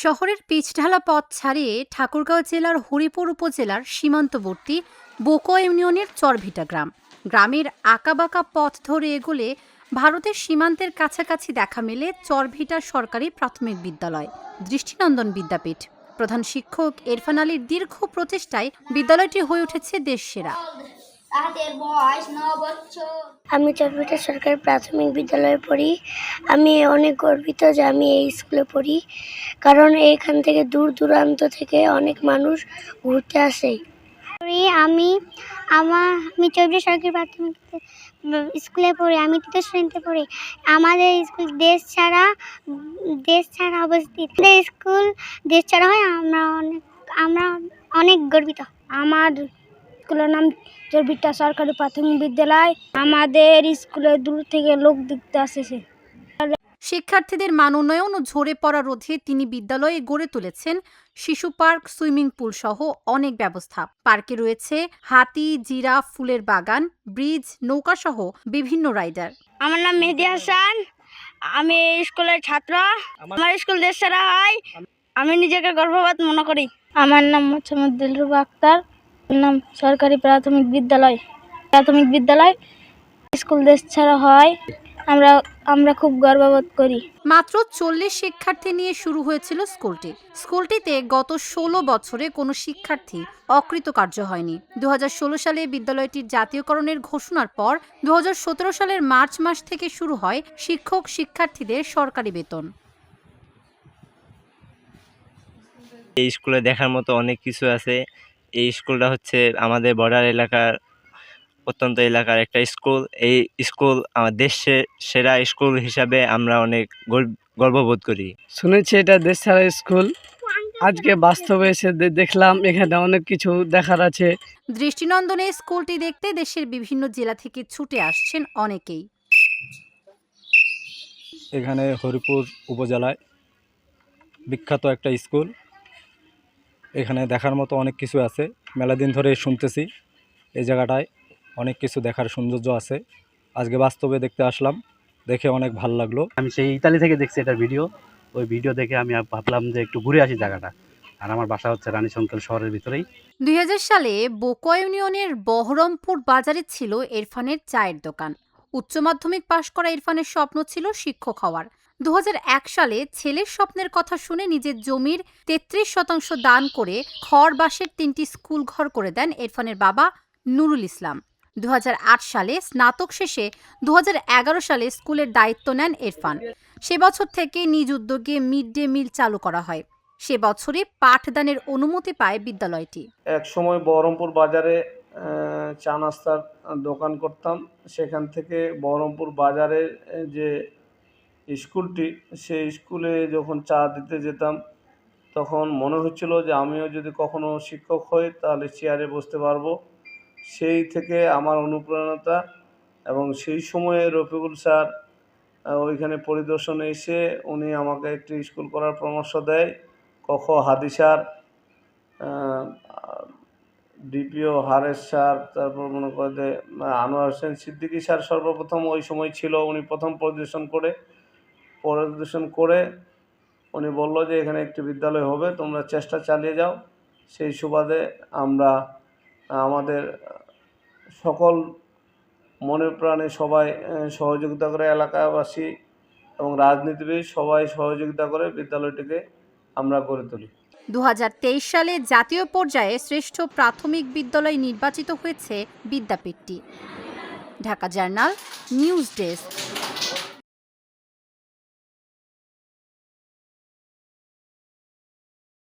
শহরের পিচঢালা পথ ছাড়িয়ে ঠাকুরগাঁও জেলার হরিপুর উপজেলার সীমান্তবর্তী বোকো ইউনিয়নের চরভিটা গ্রামের আঁকাবাঁকা পথ ধরে এগোলে ভারতের সীমান্তের কাছাকাছি দেখা মেলে চরভিটা সরকারি প্রাথমিক বিদ্যালয়, দৃষ্টিনন্দন বিদ্যাপীঠ। প্রধান শিক্ষক ইরফান আলীর দীর্ঘ প্রচেষ্টায় বিদ্যালয়টি হয়ে উঠেছে দেশসেরা। আমি চরভিটা সরকারি প্রাথমিক বিদ্যালয়ে পড়ি। আমি অনেক গর্বিত যে আমি এই স্কুলে পড়ি, কারণ এখান থেকে দূর দূরান্ত থেকে অনেক মানুষ ঘুরতে আসে। আমি চরভিটা সরকারি প্রাথমিক স্কুলে পড়ি। আমি তৃতীয় শ্রেণীতে পড়ি। আমাদের স্কুল দেশ ছাড়া অবস্থিত। স্কুল দেশ ছাড়া হয়, আমরা অনেক গর্বিত। আমার স্কুলের নাম চরভিটা সরকারি প্রাথমিক বিদ্যালয়। আমাদের স্কুলে দূর থেকে লোক দেখতে আসে। শিক্ষার্থীদের মান উন্নয়ন ও ঝরে পড়া রোধে তিনি বিদ্যালয়ে গড়ে তুলেছেন শিশু পার্ক, সুইমিং পুল সহ অনেক ব্যবস্থা। পার্কে রয়েছে হাতি, জিরাফ, ফুলের বাগান, ব্রিজ, নৌকা সহ বিভিন্ন রাইডার। আমার নাম মেহেদি হাসান। আমি স্কুলের ছাত্র। আমার স্কুল দেশ সেরা হয়, আমি নিজেকে গর্ববোধ মনে করি। আমার নাম মোহাম্মদ দিলরুবা আক্তার। নাম সরকারি প্রাথমিক বিদ্যালয় স্কুল দেশ ছাড়া হয়, আমরা খুব গর্ববোধ করি। মাত্র 40 শিক্ষার্থী নিয়ে শুরু হয়েছিল স্কুলটিতে গত 16 বছরে কোনো শিক্ষার্থী অকৃতকার্য হয়নি। 2016 সালে বিদ্যালয়টির জাতীয়করণের ঘোষণার পর 2017 সালের মার্চ মাস থেকে শুরু হয় শিক্ষক শিক্ষার্থীদের সরকারি বেতন। এই স্কুলে দেখার মতো অনেক কিছু আছে। এই স্কুলটা হচ্ছে আমাদের বর্ডার এলাকার প্রত্যন্ত এলাকার একটা স্কুল। এই স্কুল আমার দেশের সেরা স্কুল হিসাবে আমরা অনেক গর্ববোধ করি। শুনেছি এটা দেশ ছাড়া স্কুল, আজকে বাস্তবে এসে দেখলাম এখানে অনেক কিছু দেখার আছে। দৃষ্টিনন্দনে স্কুলটি দেখতে দেশের বিভিন্ন জেলা থেকে ছুটে আসছেন অনেকেই। এখানে হরিপুর উপজেলায় বিখ্যাত একটা স্কুল। এখানে দেখার মতো অনেক কিছু আছে। মেলা দিন ধরে শুনতেছি এই জায়গাটায় অনেক কিছু দেখার সৌন্দর্য আছে। আজকে বাস্তবে দেখতে আসলাম, দেখে অনেক ভালো লাগলো। আমি সেই ইতালি থেকে দেখছি এটা ভিডিও। ওই ভিডিও দেখে আমি ভাবলাম যে একটু ঘুরে আসি জায়গাটা। আর আমার বাসা হচ্ছে রানীশঙ্কেল শহরের ভিতরেই। 2000 সালে বোকো ইউনিয়নের বহরমপুর বাজারে ছিল ইরফানের চায়ের দোকান। উচ্চ মাধ্যমিক পাশ করা ইরফানের স্বপ্ন ছিল শিক্ষক হওয়ার। 2001 সালে ছেলের স্বপ্নের কথা শুনে নিজের জমির 33% দান করে খড় বাঁশের 3টি স্কুল ঘর করে দেন ইরফানের বাবা নুরুল ইসলাম। 2008 সালে স্নাতক শেষে 2011 সালে স্কুলের দায়িত্ব নেন ইরফান। সে বছর থেকে নিজ উদ্যোগে মিড ডে মিল চালু করা হয়। সে বছরে পাঠদানের অনুমতি পায় বিদ্যালয়টি। এক সময় বহরমপুর বাজারে চা নাস্তার দোকান করতাম। সেখান থেকে বহরমপুর বাজারের যে স্কুলটি, সেই স্কুলে যখন চা দিতে যেতাম তখন মনে হচ্ছিল যে আমিও যদি কখনো শিক্ষক হই তাহলে চেয়ারে বসতে পারবো। সেই থেকে আমার অনুপ্রেরণাটা, এবং সেই সময়ে রফিকুল স্যার ওইখানে পরিদর্শনে এসে উনি আমাকে একটি স্কুল করার পরামর্শ দেয়। হাদি স্যার, ডিপিও হারেস স্যার, তারপর মনে করে যে আনোয়ার হোসেন সিদ্দিকী স্যার সর্বপ্রথম ওই সময় ছিল। উনি প্রথম পরিদর্শন করে উনি বলল যে এখানে একটি বিদ্যালয় হবে, তোমরা চেষ্টা চালিয়ে যাও। সেই সুবাদে আমরা আমাদের সকল মনে প্রাণে সবাই সহযোগিতা করে, এলাকাবাসী এবং রাজনীতিবিদ সবাই সহযোগিতা করে বিদ্যালয়টিকে আমরা গড়ে তুলি। 2023 সালে জাতীয় পর্যায়ে শ্রেষ্ঠ প্রাথমিক বিদ্যালয় নির্বাচিত হয়েছে বিদ্যাপীঠটি। Dhaka journal, news desk.